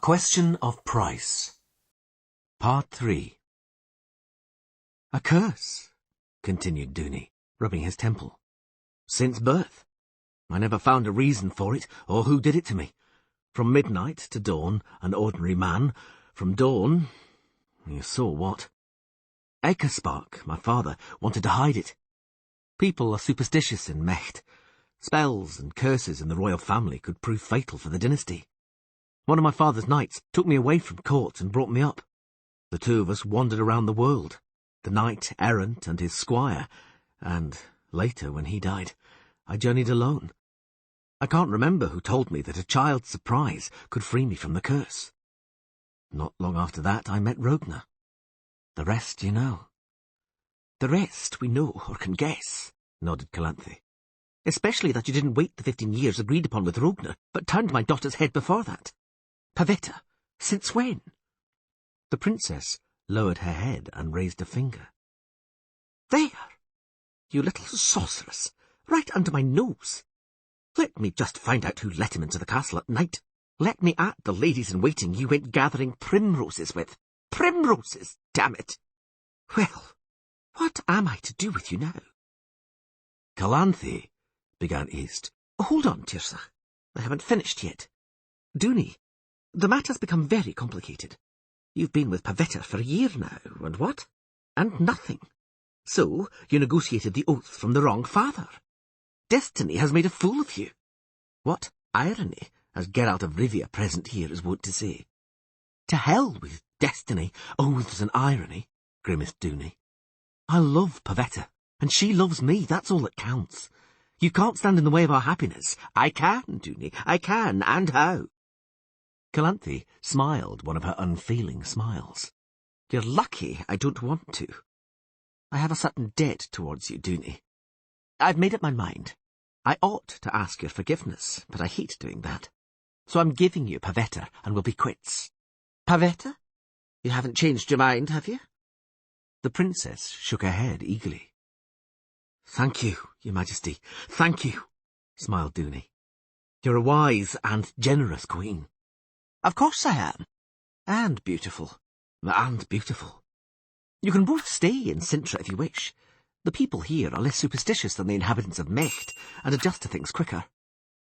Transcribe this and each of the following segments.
Question of Price. Part 3. A curse, continued Dooney, rubbing his temple. Since birth. I never found a reason for it, or who did it to me. From midnight to dawn, an ordinary man. From dawn, you saw what. Spark, my father, wanted to hide it. People are superstitious in Mecht. Spells and curses in the royal family could prove fatal for the dynasty. One of my father's knights took me away from court and brought me up. The two of us wandered around the world, the knight errant and his squire, and later, when he died, I journeyed alone. I can't remember who told me that a child's surprise could free me from the curse. Not long after that, I met Rogna. The rest you know. The rest we know or can guess, nodded Calanthe. Especially that you didn't wait the 15 years agreed upon with Rogna, but turned my daughter's head before that. Pavetta, since when? The princess lowered her head and raised a finger. There! You little sorceress, right under my nose. Let me just find out who let him into the castle at night. Let me at the ladies-in-waiting you went gathering primroses with. Primroses, damn it! Well, what am I to do with you now? Calanthe, began East. Hold on, Tirsa. I haven't finished yet. Dooney, the matter's become very complicated. You've been with Pavetta for a year now, and what? And nothing. So you negotiated the oath from the wrong father. Destiny has made a fool of you. What irony, as Geralt of Rivia present here is wont to say. To hell with destiny, oaths and irony, grimaced Dooney. I love Pavetta, and she loves me, that's all that counts. You can't stand in the way of our happiness. I can, Dooney, I can, and how? Calanthe smiled one of her unfeeling smiles. You're lucky I don't want to. I have a certain debt towards you, Dooney. I've made up my mind. I ought to ask your forgiveness, but I hate doing that. So I'm giving you Pavetta, and we'll be quits. Pavetta? You haven't changed your mind, have you? The princess shook her head eagerly. Thank you, Your Majesty, thank you, smiled Dooney. You're a wise and generous queen. Of course I am. And beautiful. And beautiful. You can both stay in Sintra if you wish. The people here are less superstitious than the inhabitants of Mecht, and adjust to things quicker.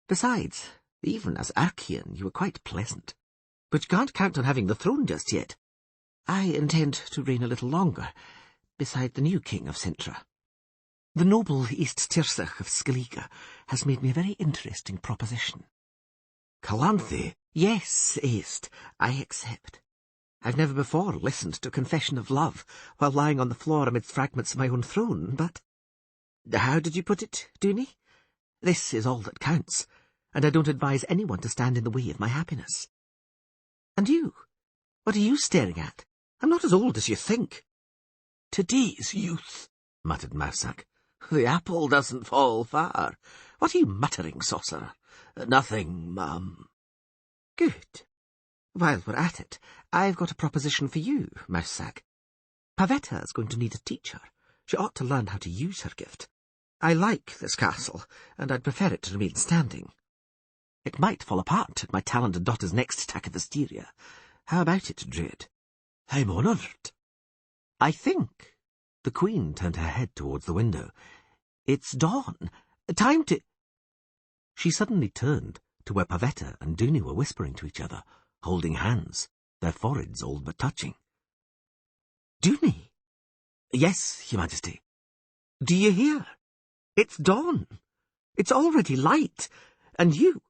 Besides, even as Archean, you were quite pleasant. But you can't count on having the throne just yet. I intend to reign a little longer, beside the new king of Sintra. The noble East Tirsach of Skellige has made me a very interesting proposition. Calanthe? Yes, East, I accept. I've never before listened to a confession of love while lying on the floor amidst fragments of my own throne, but... How did you put it, Dooney? This is all that counts, and I don't advise anyone to stand in the way of my happiness. And you? What are you staring at? I'm not as old as you think. Today's youth, muttered Mousak. The apple doesn't fall far. What are you muttering, sorcerer? Nothing, ma'am. Good. While we're at it, I've got a proposition for you, Mousak. Pavetta's going to need a teacher. She ought to learn how to use her gift. I like this castle, and I'd prefer it to remain standing. It might fall apart at my talented daughter's next attack of hysteria. How about it, Druid? I'm honoured. I think. The Queen turned her head towards the window. It's dawn. Time to... She suddenly turned to where Pavetta and Dooney were whispering to each other, holding hands, their foreheads all but touching. Dooney? Yes, Your Majesty. Do you hear? It's dawn. It's already light. And you...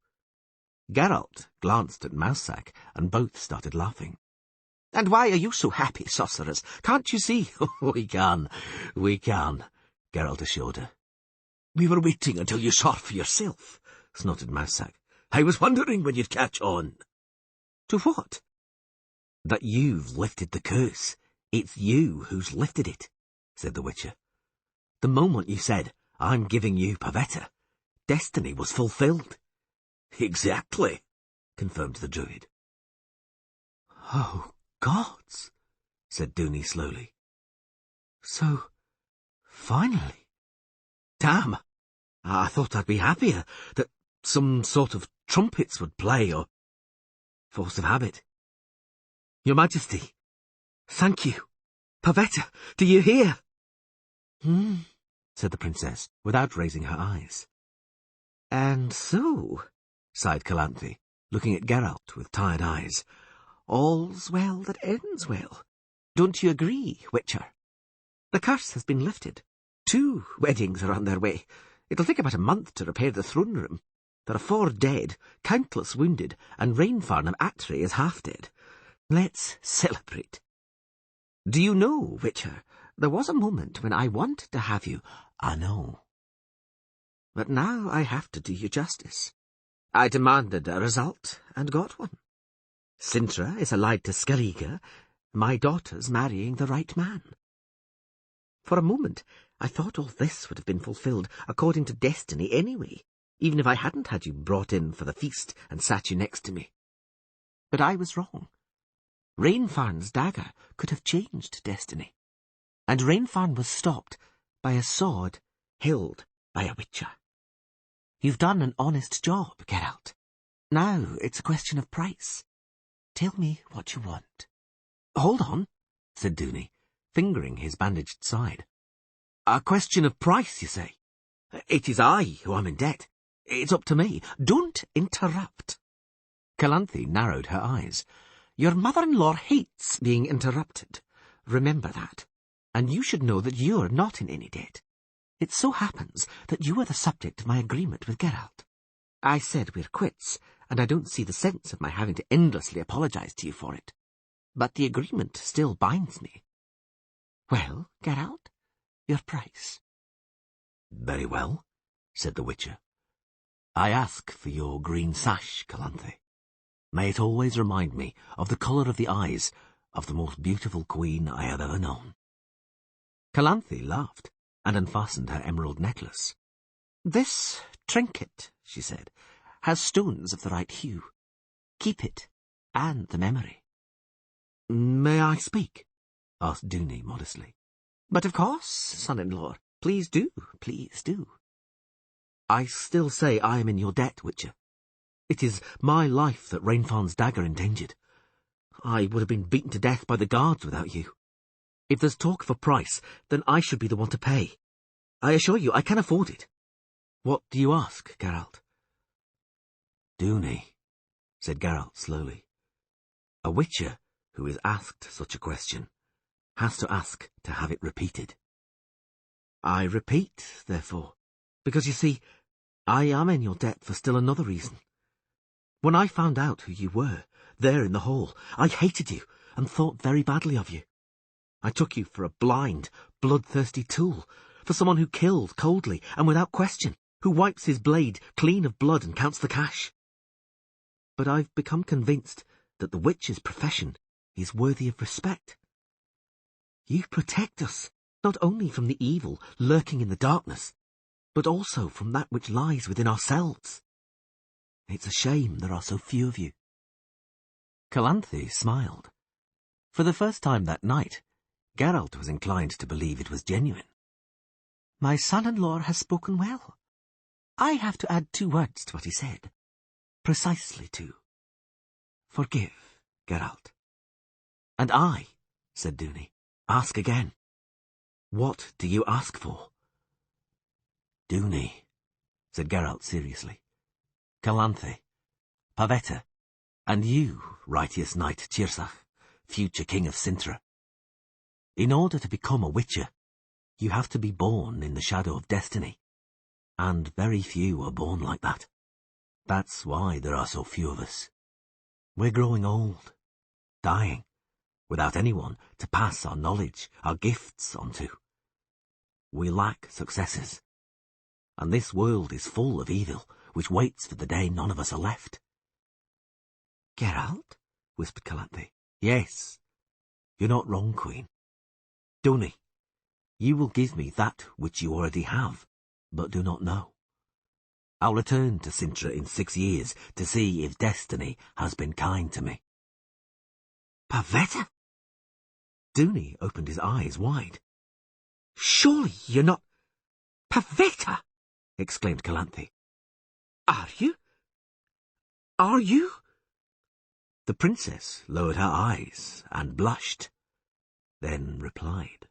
Geralt glanced at Mousak, and both started laughing. And why are you so happy, sorcerers? Can't you see? We can, Geralt assured her. We were waiting until you saw for yourself, snorted Mousak. I was wondering when you'd catch on. To what? That you've lifted the curse. It's you who's lifted it, said the Witcher. The moment you said, I'm giving you Pavetta, destiny was fulfilled. Exactly, confirmed the Druid. Oh, gods, said Dooney slowly. So, finally. Damn, I thought I'd be happier, that some sort of trumpets would play, or force of habit. Your Majesty, thank you. Pavetta, do you hear? Said the princess, without raising her eyes. And so, sighed Calanthe, looking at Geralt with tired eyes, all's well that ends well. Don't you agree, Witcher? The curse has been lifted. 2 weddings are on their way. It'll take about a month to repair the throne room. There are 4 dead, countless wounded, and Rainfarn of Actray is half dead. Let's celebrate. Do you know, Witcher, there was a moment when I wanted to have you, I know. But now I have to do you justice. I demanded a result, and got one. Cintra is allied to Skellige. My daughter's marrying the right man. For a moment, I thought all this would have been fulfilled according to destiny anyway, even if I hadn't had you brought in for the feast and sat you next to me. But I was wrong. Rainfarn's dagger could have changed destiny, and Rainfarn was stopped by a sword held by a witcher. You've done an honest job, Geralt. Now it's a question of price. Tell me what you want. Hold on, said Dooney, fingering his bandaged side. A question of price, you say? It is I who am in debt. It's up to me. Don't interrupt. Calanthe narrowed her eyes. Your mother-in-law hates being interrupted. Remember that. And you should know that you're not in any debt. It so happens that you are the subject of my agreement with Geralt. I said we're quits, and I don't see the sense of my having to endlessly apologize to you for it. But the agreement still binds me. Well, Geralt, your price. Very well, said the Witcher. I ask for your green sash, Calanthe. May it always remind me of the colour of the eyes of the most beautiful queen I have ever known. Calanthe laughed and unfastened her emerald necklace. This trinket, she said, has stones of the right hue. Keep it, and the memory. May I speak? Asked Dooney modestly. But of course, son-in-law. Please do, please do. I still say I am in your debt, Witcher. It is my life that Rainfarn's dagger endangered. I would have been beaten to death by the guards without you. If there's talk of a price, then I should be the one to pay. I assure you, I can afford it. What do you ask, Geralt? Dooney, said Geralt slowly. A Witcher who is asked such a question has to ask to have it repeated. I repeat, therefore, because you see, I am in your debt for still another reason. When I found out who you were, there in the hall, I hated you and thought very badly of you. I took you for a blind, bloodthirsty tool, for someone who kills coldly and without question, who wipes his blade clean of blood and counts the cash. But I've become convinced that the witch's profession is worthy of respect. You protect us, not only from the evil lurking in the darkness, but also from that which lies within ourselves. It's a shame there are so few of you. Calanthe smiled. For the first time that night, Geralt was inclined to believe it was genuine. My son-in-law has spoken well. I have to add 2 words to what he said. Precisely 2. Forgive, Geralt. And I, said Dooney, ask again. What do you ask for? Dooney, said Geralt seriously. Calanthe, Pavetta, and you, righteous knight Tirsach, future king of Cintra. In order to become a witcher, you have to be born in the shadow of destiny, and very few are born like that. That's why there are so few of us. We're growing old, dying, without anyone to pass our knowledge, our gifts on to. We lack successors, and this world is full of evil, which waits for the day none of us are left. Geralt? Whispered Calanthe. Yes, you're not wrong, Queen. Dooney, you will give me that which you already have, but do not know. I'll return to Cintra in 6 years to see if destiny has been kind to me. Pavetta? Dooney opened his eyes wide. Surely you're not... Pavetta! Exclaimed Calanthe. Are you? Are you? The princess lowered her eyes and blushed, then replied.